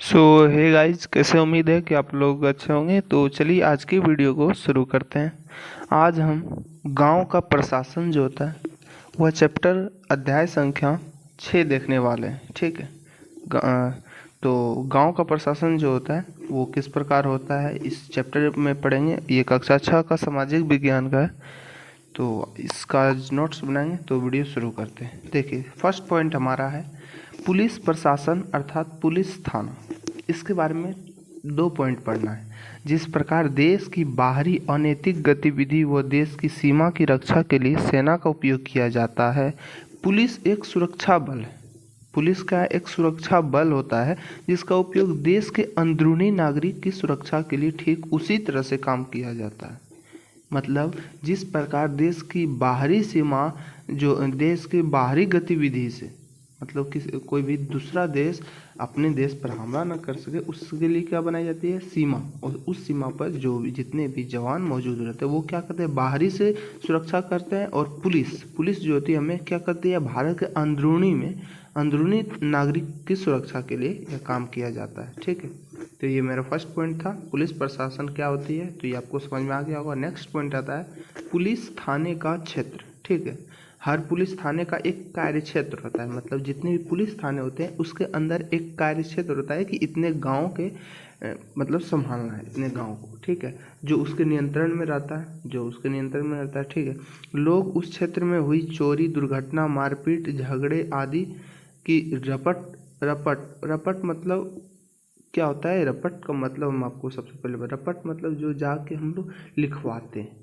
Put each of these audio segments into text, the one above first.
सो hey guys, कैसे? उम्मीद है कि आप लोग अच्छे होंगे। तो चलिए आज की वीडियो को शुरू करते हैं। आज हम गांव का प्रशासन जो होता है वह चैप्टर अध्याय संख्या 6 देखने वाले हैं। ठीक है। तो गांव का प्रशासन जो होता है वो किस प्रकार होता है इस चैप्टर में पढ़ेंगे। ये कक्षा 6 का सामाजिक विज्ञान का है। तो इसका नोट्स बनाएंगे। तो वीडियो शुरू करते हैं। देखिए, फर्स्ट पॉइंट हमारा है पुलिस प्रशासन अर्थात पुलिस थाना। इसके बारे में 2 पॉइंट पढ़ना है। जिस प्रकार देश की बाहरी अनैतिक गतिविधि व देश की सीमा की रक्षा के लिए सेना का उपयोग किया जाता है, पुलिस एक सुरक्षा बल है। पुलिस का एक सुरक्षा बल होता है जिसका उपयोग देश के अंदरूनी नागरिक की सुरक्षा के लिए ठीक उसी तरह से काम किया जाता है। मतलब जिस प्रकार देश की बाहरी सीमा, जो देश की बाहरी गतिविधि से, मतलब किसी कोई भी दूसरा देश अपने देश पर हमला न कर सके, उसके लिए क्या बनाई जाती है? सीमा। और उस सीमा पर जो भी जितने भी जवान मौजूद रहते हैं वो क्या करते हैं? बाहरी से सुरक्षा करते हैं। और पुलिस जो होती है हमें क्या करती है? भारत के अंदरूनी नागरिक की सुरक्षा के लिए यह काम किया जाता है। ठीक है। तो ये मेरा फर्स्ट पॉइंट था, पुलिस प्रशासन क्या होती है। तो ये आपको समझ में आ गया होगा। नेक्स्ट पॉइंट आता है पुलिस थाने का क्षेत्र। ठीक है। हर पुलिस थाने का एक कार्य क्षेत्र होता है। मतलब जितने भी पुलिस थाने होते हैं उसके अंदर एक कार्य क्षेत्र होता है कि इतने गांव के मतलब संभालना है इतने गांव को। ठीक है। जो उसके नियंत्रण में रहता है। ठीक है। लोग उस क्षेत्र में हुई चोरी, दुर्घटना, मारपीट, झगड़े आदि की रपट मतलब क्या होता है? रपट का मतलब हम आपको सबसे पहले रपट मतलब जो जाके हम लोग लिखवाते हैं।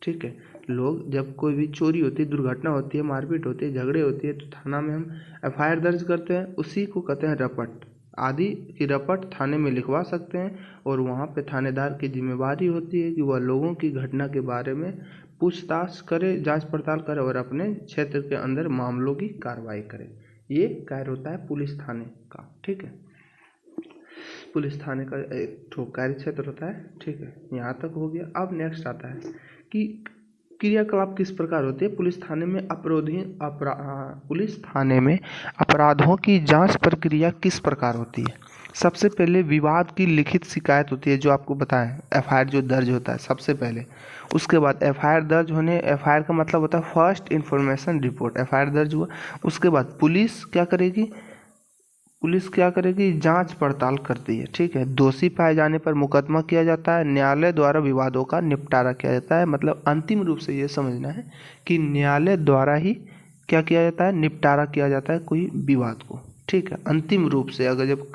ठीक है। लोग जब कोई भी चोरी होती है, दुर्घटना होती है, मारपीट होती है, झगड़े होती है तो थाना में हम एफआईआर दर्ज करते हैं। उसी को कहते हैं रपट। आदि की रपट थाने में लिखवा सकते हैं। और वहाँ पे थानेदार की जिम्मेवारी होती है कि वह लोगों की घटना के बारे में पूछताछ करे, जांच पड़ताल करे और अपने क्षेत्र के अंदर मामलों की कार्रवाई करे। ये कार्य होता है पुलिस थाने का। ठीक है। पुलिस थाने का एक ठो कार्य क्षेत्र होता है। ठीक है। यहाँ तक हो गया। अब नेक्स्ट आता है कि क्रियाकलाप किस प्रकार होते हैं पुलिस थाने में। पुलिस थाने में अपराधों की जांच प्रक्रिया किस प्रकार होती है। सबसे पहले विवाद की लिखित शिकायत होती है, जो आपको बताएं एफआईआर जो दर्ज होता है सबसे पहले। उसके बाद एफआईआर दर्ज होने, एफआईआर का मतलब होता है फर्स्ट इन्फॉर्मेशन रिपोर्ट। एफआईआर दर्ज हुआ, उसके बाद पुलिस क्या करेगी? जांच पड़ताल करती है। ठीक है। दोषी पाए जाने पर मुकदमा किया जाता है। न्यायालय द्वारा विवादों का निपटारा किया जाता है। मतलब अंतिम रूप से ये समझना है कि न्यायालय द्वारा ही क्या किया जाता है? निपटारा किया जाता है कोई विवाद को। ठीक है। अंतिम रूप से अगर जब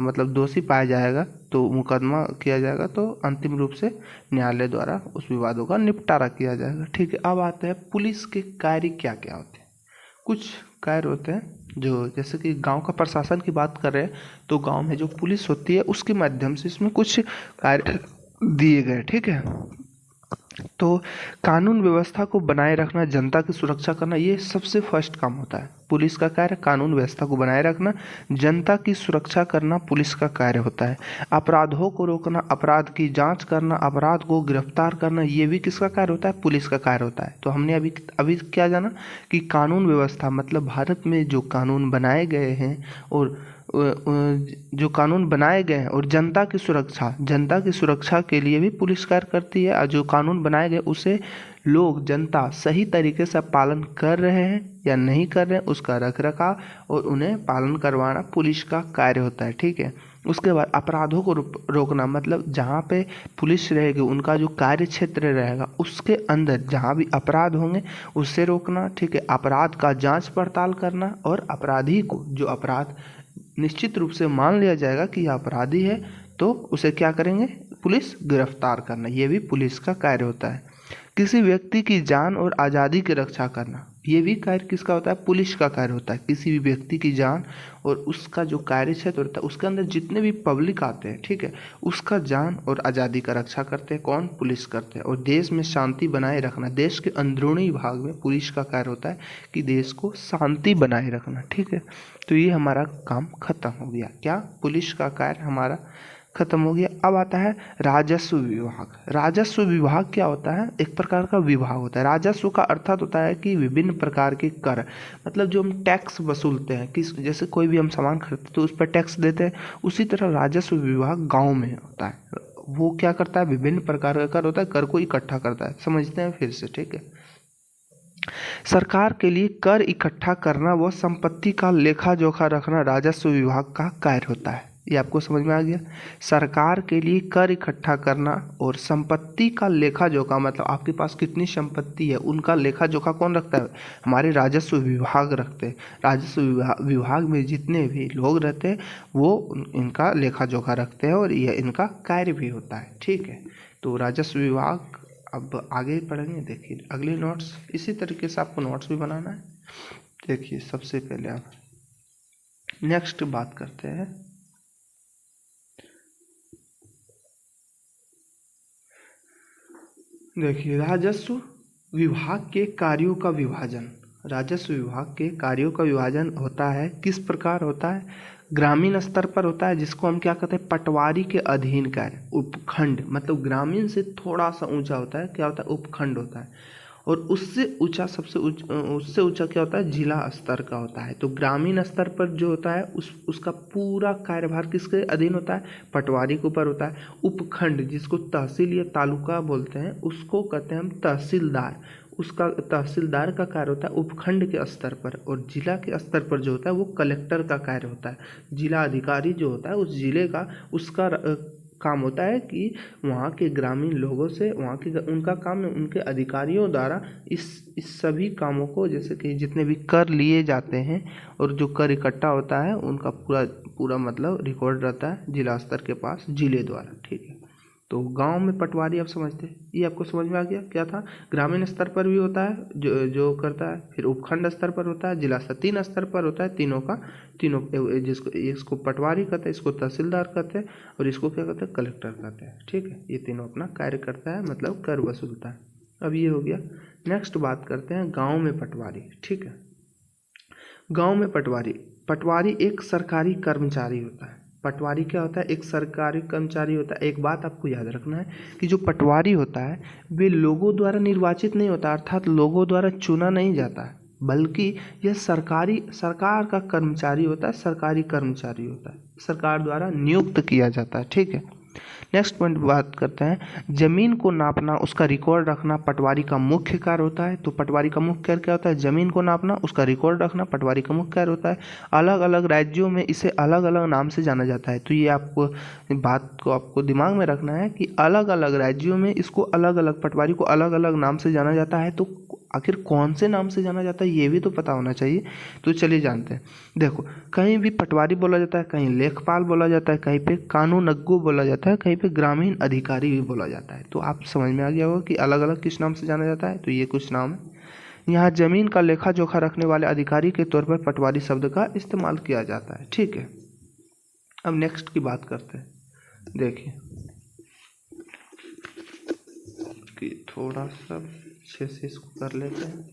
मतलब दोषी पाया जाएगा तो मुकदमा किया जाएगा, तो अंतिम रूप से न्यायालय द्वारा उस विवादों का निपटारा किया जाएगा। ठीक है। अब आते हैं पुलिस के कार्य क्या क्या होते हैं। कुछ कार्य होते हैं जो, जैसे कि गांव का प्रशासन की बात कर रहे हैं तो गांव में जो पुलिस होती है उसके माध्यम से इसमें कुछ कार्य दिए गए। ठीक है। तो कानून व्यवस्था को बनाए रखना, जनता की सुरक्षा करना, ये सबसे फर्स्ट काम होता है पुलिस का कार्य। कानून व्यवस्था को बनाए रखना, जनता की सुरक्षा करना पुलिस का कार्य होता है। अपराधों को रोकना, अपराध की जांच करना, अपराध को गिरफ्तार करना, ये भी किसका कार्य होता है? पुलिस का कार्य होता है। तो हमने अभी क्या जाना कि कानून व्यवस्था मतलब भारत में जो कानून बनाए गए हैं और जो कानून बनाए गए हैं और जनता की सुरक्षा के लिए भी पुलिस कार्य करती है। और जो कानून बनाए गए उसे लोग, जनता सही तरीके से पालन कर रहे हैं या नहीं कर रहे हैं, उसका रख रखाव और उन्हें पालन करवाना पुलिस का कार्य होता है। ठीक है। उसके बाद अपराधों को रोकना, मतलब जहाँ पे पुलिस रहेगी उनका जो कार्य क्षेत्र रहेगा उसके अंदर जहाँ भी अपराध होंगे उससे रोकना। ठीक है। अपराध का जांच पड़ताल करना और अपराधी को, जो अपराध निश्चित रूप से मान लिया जाएगा कि यह अपराधी है, तो उसे क्या करेंगे? पुलिस गिरफ्तार करना, यह भी पुलिस का कार्य होता है। किसी व्यक्ति की जान और आज़ादी की रक्षा करना, ये भी कार्य किसका होता है? पुलिस का कार्य होता है। किसी भी व्यक्ति की जान और उसका जो कार्य क्षेत्र होता है उसके अंदर जितने भी पब्लिक आते हैं, ठीक है, उसका जान और आज़ादी का रक्षा करते हैं कौन? पुलिस करते हैं। और देश में शांति बनाए रखना, देश के अंदरूनी भाग में पुलिस का कार्य होता है कि देश को शांति बनाए रखना। ठीक है। तो ये हमारा काम खत्म हो गया। क्या? पुलिस का कार्य हमारा खत्म हो गया। अब आता है राजस्व विभाग। राजस्व विभाग क्या होता है? एक प्रकार का विभाग होता है। राजस्व का अर्थात होता है कि विभिन्न प्रकार के कर, मतलब जो हम टैक्स वसूलते हैं, किस जैसे कोई भी हम सामान खरीदते तो उस पर टैक्स देते हैं, उसी तरह राजस्व विभाग गांव में होता है। वो क्या करता है? विभिन्न प्रकार का कर होता है, कर को इकट्ठा करता है। समझते हैं फिर से, ठीक है। सरकार के लिए कर इकट्ठा करना व संपत्ति का लेखा जोखा रखना राजस्व विभाग का कार्य होता है। ये आपको समझ में आ गया? सरकार के लिए कर इकट्ठा करना और संपत्ति का लेखा जोखा, मतलब आपके पास कितनी संपत्ति है उनका लेखा जोखा कौन रखता है? हमारे राजस्व विभाग रखते हैं। राजस्व विभाग में जितने भी लोग रहते हैं वो इनका लेखा जोखा रखते हैं और यह इनका कार्य भी होता है, ठीक है। तो राजस्व विभाग अब आगे पढ़ेंगे। देखिए अगले नोट्स, इसी तरीके से आपको नोट्स भी बनाना है। देखिए सबसे पहले आप नेक्स्ट बात करते हैं। देखिए राजस्व विभाग के कार्यों का विभाजन। राजस्व विभाग के कार्यों का विभाजन होता है, किस प्रकार होता है? ग्रामीण स्तर पर होता है, जिसको हम क्या कहते हैं? पटवारी के अधीन कार्य। उपखंड मतलब ग्रामीण से थोड़ा सा ऊंचा होता है, क्या होता है? उपखंड होता है। और उससे ऊंचा, उससे ऊंचा क्या होता है? जिला स्तर का होता है। तो ग्रामीण स्तर पर जो होता है उसका पूरा कार्यभार किसके अधीन होता है? पटवारी के ऊपर होता है। उपखंड जिसको तहसील या तालुका बोलते हैं उसको कहते हैं हम तहसीलदार। उसका तहसीलदार का कार्य होता है उपखंड के स्तर पर। और जिला के स्तर पर जो होता है वो कलेक्टर का कार्य होता है। जिला अधिकारी जो होता है उस जिले का, उसका काम होता है कि वहाँ के ग्रामीण लोगों से, वहाँ के उनका काम है उनके अधिकारियों द्वारा इस सभी कामों को, जैसे कि जितने भी कर लिए जाते हैं और जो कर इकट्ठा होता है उनका पूरा मतलब रिकॉर्ड रहता है जिला स्तर के पास, जिले द्वारा, ठीक है। तो गांव में पटवारी आप समझते हैं, ये आपको समझ में आ गया क्या था? ग्रामीण स्तर पर भी होता है जो करता है, फिर उपखंड स्तर पर होता है, जिला स्तर, 3 स्तर पर होता है। तीनों जिसको इसको पटवारी कहते हैं, इसको तहसीलदार कहते हैं और इसको क्या कहते हैं? कलेक्टर कहते हैं, ठीक है। ये तीनों अपना कार्य करता है, मतलब कर वसूलता है। अब ये हो गया। नेक्स्ट बात करते हैं गाँव में पटवारी, ठीक है। गाँव में पटवारी एक सरकारी कर्मचारी होता है। पटवारी क्या होता है? एक सरकारी कर्मचारी होता है। एक बात आपको याद रखना है कि जो पटवारी होता है वे लोगों द्वारा निर्वाचित नहीं होता, अर्थात लोगों द्वारा चुना नहीं जाता है, बल्कि यह सरकार का कर्मचारी होता है, सरकारी कर्मचारी होता है, सरकार द्वारा नियुक्त किया जाता है, ठीक है। नेक्स्ट पॉइंट बात करते हैं, जमीन को नापना, उसका रिकॉर्ड रखना पटवारी का मुख्य कार्य होता है। तो पटवारी का मुख्य कार्य क्या होता है? जमीन को नापना, उसका रिकॉर्ड रखना पटवारी का मुख्य कार्य होता है। अलग अलग राज्यों में इसे अलग अलग नाम से जाना जाता है। तो ये आपको दिमाग में रखना है कि अलग अलग राज्यों में इसको अलग अलग, पटवारी को अलग अलग नाम से जाना जाता है। तो आखिर कौन से नाम से जाना जाता है ये भी तो पता होना चाहिए। तो चलिए जानते हैं। देखो कहीं भी पटवारी बोला जाता है, कहीं लेखपाल बोला जाता है, कहीं पे कानूनज्ञ बोला जाता है, कहीं पे ग्रामीण अधिकारी भी बोला जाता है। तो आप समझ में आ गया होगा कि अलग अलग किस नाम से जाना जाता है। तो ये कुछ नाम है। यहाँ जमीन का लेखा जोखा रखने वाले अधिकारी के तौर पर पटवारी शब्द का इस्तेमाल किया जाता है, ठीक है। अब नेक्स्ट की बात करते हैं। देखिए कि थोड़ा सा अच्छे से इसको कर लेते हैं।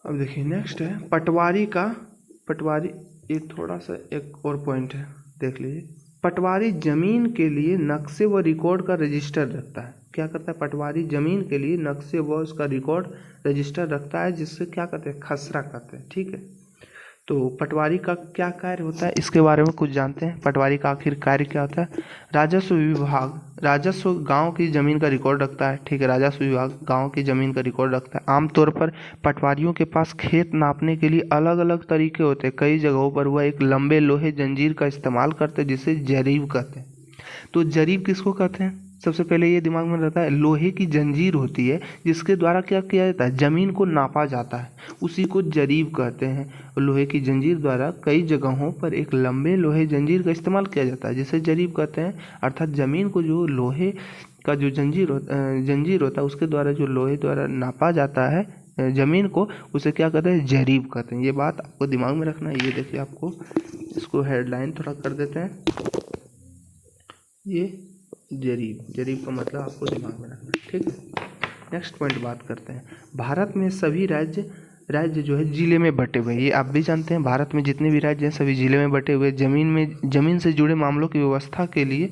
अब देखिए नेक्स्ट है पटवारी ये थोड़ा सा एक और पॉइंट है, देख लीजिए। पटवारी जमीन के लिए नक्शे व रिकॉर्ड का रजिस्टर रखता है। क्या करता है? पटवारी जमीन के लिए नक्शे व उसका रिकॉर्ड रजिस्टर रखता है, जिससे क्या कहते हैं? खसरा कहते हैं, ठीक है। तो पटवारी का क्या कार्य होता है इसके बारे में कुछ जानते हैं। पटवारी का आखिर कार्य क्या होता है? राजस्व विभाग राजस्व गांव की ज़मीन का रिकॉर्ड रखता है, ठीक है। राजस्व विभाग गांव की ज़मीन का रिकॉर्ड रखता है। आमतौर पर पटवारियों के पास खेत नापने के लिए अलग अलग तरीके होते हैं। कई जगहों पर वह एक लंबे लोहे जंजीर का इस्तेमाल करते हैं, जिसे जरीब कहते हैं। तो जरीब किसको कहते हैं? सबसे पहले ये दिमाग में रहता है, लोहे की जंजीर होती है जिसके द्वारा क्या किया जाता है? जमीन को नापा जाता है, उसी को जरीब कहते हैं। लोहे की जंजीर द्वारा कई जगहों पर एक लंबे लोहे जंजीर का इस्तेमाल किया जाता है, जिसे जरीब कहते हैं। अर्थात जमीन को जो लोहे का जो जंजीर होता है उसके द्वारा जो लोहे द्वारा नापा जाता है जमीन को, उसे क्या कहते हैं? जरीब कहते हैं। ये बात आपको दिमाग में रखना है। ये देखिए आपको इसको हेडलाइन थोड़ा कर देते हैं। ये जरीब का मतलब आपको दिमाग में रखना है, ठीक है। नेक्स्ट पॉइंट बात करते हैं। भारत में सभी राज्य राज्य जो है जिले में बटे हुए, ये आप भी जानते हैं भारत में जितने भी राज्य हैं सभी जिले में बटे हुए। जमीन से जुड़े मामलों की व्यवस्था के लिए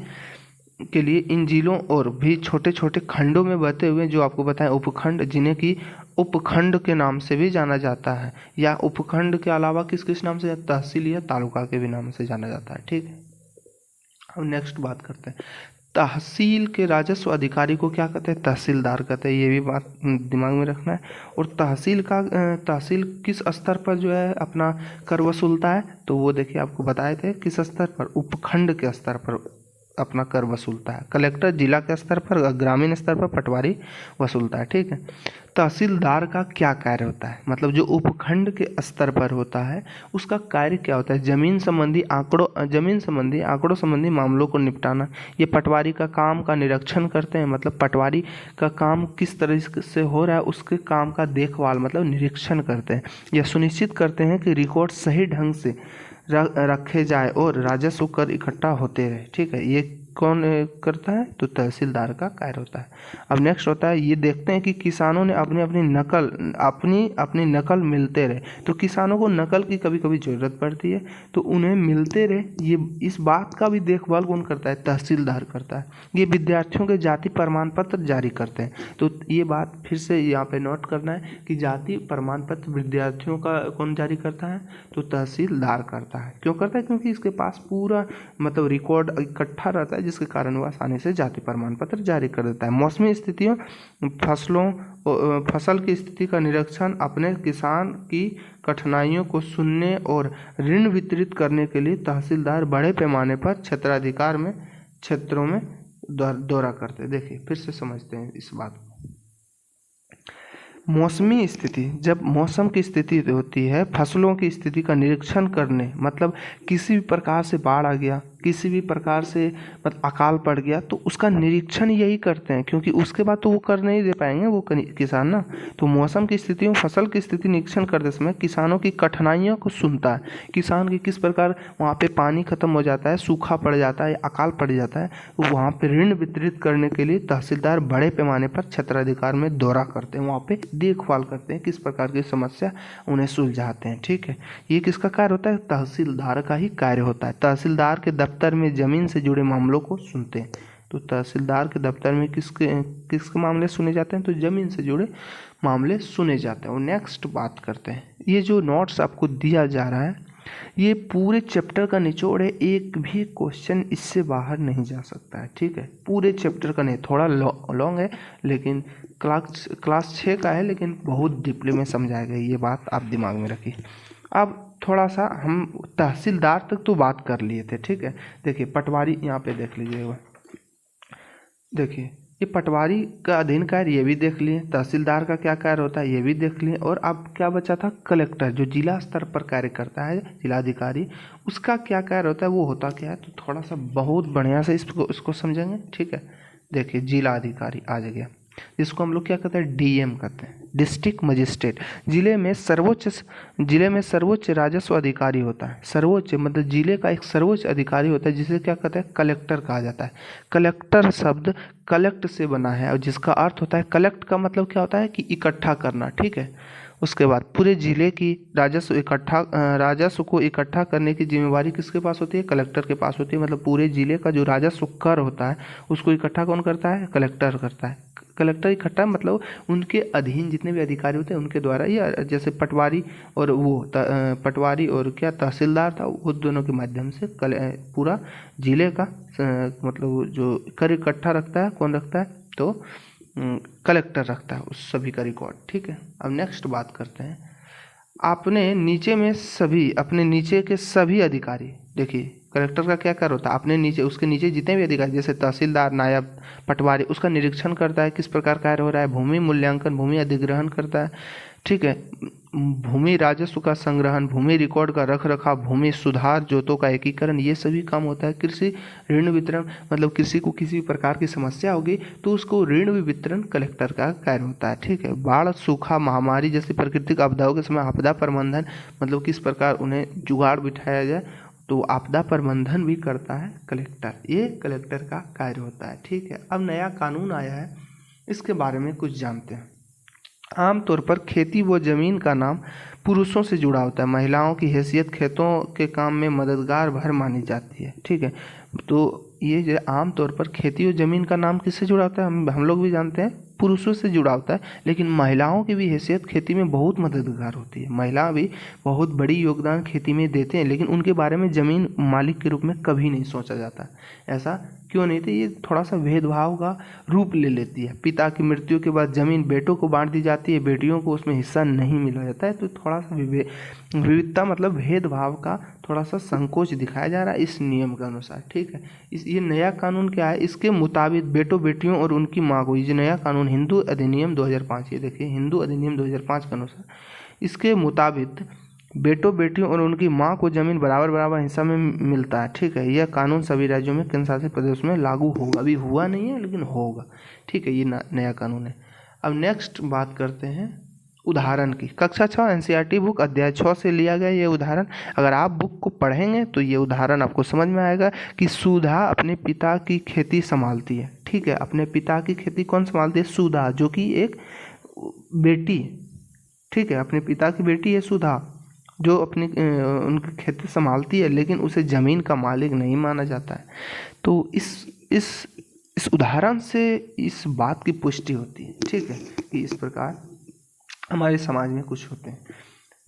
इन जिलों और भी छोटे छोटे खंडों में बटे हुए, जो आपको बताएं उपखंड, जिन्हें की उपखंड के नाम से भी जाना जाता है, या उपखंड के अलावा किस किस नाम से, तहसील या तालुका के भी नाम से जाना जाता है। ठीक है, अब नेक्स्ट बात करते हैं तहसील के राजस्व अधिकारी को क्या कहते हैं, तहसीलदार कहते हैं। ये भी बात दिमाग में रखना है। और तहसील किस स्तर पर जो है अपना कर वसूलता है, तो वो देखिए आपको बताए थे किस स्तर पर, उपखंड के स्तर पर अपना कर वसूलता है। कलेक्टर जिला के स्तर पर, ग्रामीण स्तर पर पटवारी वसूलता है। ठीक है, तहसीलदार का क्या कार्य होता है, मतलब जो उपखंड के स्तर पर होता है उसका कार्य क्या होता है, जमीन संबंधी आंकड़ों संबंधी मामलों को निपटाना। ये पटवारी का काम का निरीक्षण करते हैं, मतलब पटवारी का काम किस तरह से हो रहा है उसके काम का देखभाल मतलब निरीक्षण करते हैं। यह सुनिश्चित करते हैं कि रिकॉर्ड सही ढंग से रखे जाए और राजस्व कर इकट्ठा होते रहे। ठीक है, ये कौन करता है, तो तहसीलदार का कार्य होता है। अब नेक्स्ट होता है, ये देखते हैं कि किसानों ने अपनी नकल मिलते रहे। तो किसानों को नकल की कभी कभी ज़रूरत पड़ती है, तो उन्हें मिलते रहे, ये इस बात का भी देखभाल कौन करता है, तहसीलदार करता है। ये विद्यार्थियों के जाति प्रमाण पत्र जारी करते हैं। तो ये बात फिर से यहाँ पे नोट करना है कि जाति प्रमाण पत्र विद्यार्थियों का कौन जारी करता है, तो तहसीलदार करता है। क्यों करता है, क्योंकि इसके पास पूरा मतलब रिकॉर्ड इकट्ठा रहता है, जिसके कारण वो आसानी से जाति प्रमाण पत्र जारी कर देता है। मौसमी स्थितियों फसल की स्थिति का निरीक्षण अपने किसान की कठिनाइयों को सुनने और ऋण वितरित करने के लिए तहसीलदार बड़े पैमाने पर क्षेत्रों में दौरा करते हैं। देखिए फिर से समझते हैं इस बात को। मौसमी स्थिति, जब मौसम की स्थिति होती है, फसलों की स्थिति का निरीक्षण करने, मतलब किसी भी प्रकार से बाढ़ आ गया, किसी भी प्रकार से मतलब अकाल पड़ गया, तो उसका निरीक्षण यही करते हैं, क्योंकि उसके बाद तो वो कर नहीं दे पाएंगे वो किसान ना। तो मौसम की स्थितियों फसल की स्थिति निरीक्षण करते समय किसानों की कठिनाइयों को सुनता है। किसान की किस प्रकार वहाँ पे पानी खत्म हो जाता है, सूखा पड़ जाता है, अकाल पड़ जाता है, तो वहाँ पे ऋण वितरित करने के लिए तहसीलदार बड़े पैमाने पर क्षेत्राधिकार में दौरा करते हैं, वहाँ पे देखभाल करते हैं, किस प्रकार की समस्या उन्हें सुलझाते हैं। ठीक है, ये किसका कार्य होता है, तहसीलदार का ही कार्य होता है। तहसीलदार के दफ्तर में जमीन से जुड़े मामलों को सुनते हैं। तो तहसीलदार के दफ्तर में किसके मामले सुने जाते हैं, तो जमीन से जुड़े मामले सुने जाते हैं। और नेक्स्ट बात करते हैं, ये जो नोट्स आपको दिया जा रहा है ये पूरे चैप्टर का निचोड़ है, एक भी क्वेश्चन इससे बाहर नहीं जा सकता है। ठीक है, पूरे चैप्टर का नहीं, थोड़ा लॉन्ग है, लेकिन क्लास 6 का है, लेकिन बहुत डीपली में समझाया गया, ये बात आप दिमाग में रखिए। अब थोड़ा सा हम तहसीलदार तक तो बात कर लिए थे। ठीक है, देखिए पटवारी यहाँ पे देख लीजिएगा, देखिए ये पटवारी का अधीन कार्य ये भी देख लिए, तहसीलदार का क्या कार्य होता है ये भी देख लिए, और अब क्या बचा था, कलेक्टर जो जिला स्तर पर कार्य करता है, जिलाधिकारी, उसका क्या कार्य होता है, वो होता क्या है, तो थोड़ा सा बहुत बढ़िया से इसको समझेंगे। ठीक है, देखिए जिला अधिकारी आ गया, जिसको हम लोग क्या कहते हैं, डीएम कहते हैं, डिस्ट्रिक्ट मजिस्ट्रेट। जिले में सर्वोच्च राजस्व अधिकारी होता है। सर्वोच्च मतलब जिले का एक सर्वोच्च अधिकारी होता है, जिसे क्या कहते हैं, कलेक्टर कहा जाता है। कलेक्टर शब्द कलेक्ट से बना है, और जिसका अर्थ होता है, कलेक्ट का मतलब क्या होता है कि इकट्ठा करना। ठीक है, उसके बाद पूरे जिले की राजस्व को इकट्ठा करने की जिम्मेवारी किसके पास होती है, कलेक्टर के पास होती है। मतलब पूरे जिले का जो राजस्व कर होता है उसको इकट्ठा कौन करता है, कलेक्टर करता है। कलेक्टर इकट्ठा मतलब उनके अधीन जितने भी अधिकारी होते हैं उनके द्वारा, या जैसे पटवारी और क्या तहसीलदार था, वो दोनों के माध्यम से पूरा जिले का मतलब जो कर इकट्ठा रखता है, कौन रखता है, तो कलेक्टर रखता है उस सभी का रिकॉर्ड। ठीक है, अब नेक्स्ट बात करते हैं, अपने नीचे के सभी अधिकारी, देखिए कलेक्टर का क्या कार्य होता है, उसके नीचे जितने भी अधिकारी, जैसे तहसीलदार, नायब, पटवारी, उसका निरीक्षण करता है, किस प्रकार कार्य हो रहा है, भूमि मूल्यांकन, भूमि अधिग्रहण करता है। ठीक है, भूमि राजस्व का संग्रहण, भूमि रिकॉर्ड का रख रखाव, भूमि सुधार, जोतों का एकीकरण, ये सभी काम होता है। कृषि ऋण वितरण, मतलब किसी को किसी प्रकार की समस्या होगी तो उसको ऋण वितरण कलेक्टर का कार्य होता है। ठीक है, बाढ़, सूखा, महामारी जैसी प्राकृतिक आपदाओं के समय आपदा प्रबंधन, मतलब किस प्रकार उन्हें जुगाड़ बिठाया जाए, तो आपदा प्रबंधन भी करता है कलेक्टर, ये कलेक्टर का कार्य होता है। ठीक है, अब नया कानून आया है, इसके बारे में कुछ जानते हैं। आमतौर पर खेती व जमीन का नाम पुरुषों से जुड़ा होता है। महिलाओं की हैसियत खेतों के काम में मददगार भर मानी जाती है। ठीक है, तो ये जो आमतौर पर खेती और ज़मीन का नाम किससे जुड़ा होता है, हम लोग भी जानते हैं पुरुषों से जुड़ा होता है, लेकिन महिलाओं की भी हैसियत खेती में बहुत मददगार होती है। महिला भी बहुत बड़ी योगदान खेती में देते हैं, लेकिन उनके बारे में ज़मीन मालिक के रूप में कभी नहीं सोचा जाता। ऐसा क्यों नहीं? तो ये थोड़ा सा भेदभाव का रूप ले लेती है। पिता की मृत्यु के बाद ज़मीन बेटों को बांट दी जाती है, बेटियों को उसमें हिस्सा नहीं मिला जाता है। तो थोड़ा सा विविधता मतलब भेदभाव का थोड़ा सा संकोच दिखाया जा रहा है इस नियम के अनुसार। ठीक है, ये नया कानून क्या है, इसके मुताबिक बेटों बेटियों और उनकी माँ को, ये नया कानून हिंदू अधिनियम 2005, ये देखिए हिंदू अधिनियम 2005 के अनुसार इसके मुताबिक बेटों बेटियों और उनकी माँ को जमीन बराबर बराबर हिस्सा में मिलता है। ठीक है, यह कानून सभी राज्यों में केंद्र शासित प्रदेश में लागू होगा। अभी हुआ नहीं है लेकिन होगा। ठीक है, ये नया कानून है। अब नेक्स्ट बात करते हैं उदाहरण की। कक्षा 6 एनसीईआरटी बुक अध्याय 6 से लिया गया ये उदाहरण। अगर आप बुक को पढ़ेंगे तो ये उदाहरण आपको समझ में आएगा कि सुधा अपने पिता की खेती संभालती है। ठीक है, अपने पिता की खेती कौन संभालती है? सुधा, जो कि एक बेटी। ठीक है, अपने पिता की बेटी है सुधा, जो अपनी उनकी खेती संभालती है, लेकिन उसे ज़मीन का मालिक नहीं माना जाता है। तो इस उदाहरण से इस बात की पुष्टि होती है। ठीक है, कि इस प्रकार हमारे समाज में कुछ होते हैं।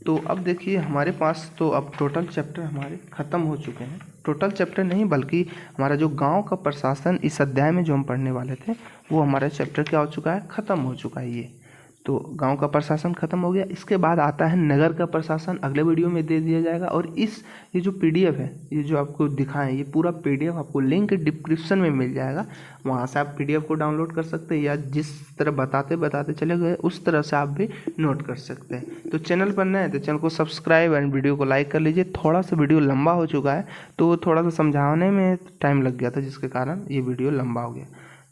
तो अब देखिए हमारे पास तो अब टोटल चैप्टर हमारे ख़त्म हो चुके हैं। टोटल चैप्टर नहीं बल्कि हमारा जो गांव का प्रशासन इस अध्याय में जो हम पढ़ने वाले थे वो हमारा चैप्टर क्या हो चुका है? ख़त्म हो चुका है। ये तो गांव का प्रशासन खत्म हो गया। इसके बाद आता है नगर का प्रशासन, अगले वीडियो में दे दिया जाएगा। और ये जो पीडीएफ है, ये जो आपको दिखाएं, ये पूरा पीडीएफ आपको लिंक डिस्क्रिप्शन में मिल जाएगा। वहां से आप पीडीएफ को डाउनलोड कर सकते हैं, या जिस तरह बताते चले गए उस तरह से आप भी नोट कर सकते हैं। तो चैनल पर नए हैं तो चैनल को सब्सक्राइब एंड वीडियो को लाइक कर लीजिए। थोड़ा सा वीडियो लंबा हो चुका है, तो थोड़ा सा समझाने में टाइम लग गया था, जिसके कारण ये वीडियो लंबा हो गया।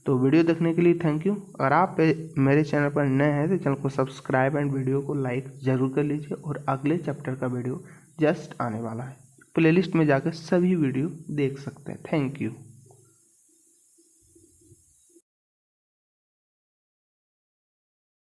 तो वीडियो देखने के लिए थैंक यू। अगर आप मेरे चैनल पर नए हैं तो चैनल को सब्सक्राइब एंड वीडियो को लाइक ज़रूर कर लीजिए। और अगले चैप्टर का वीडियो जस्ट आने वाला है, प्लेलिस्ट में जाकर सभी वीडियो देख सकते हैं। Thank you.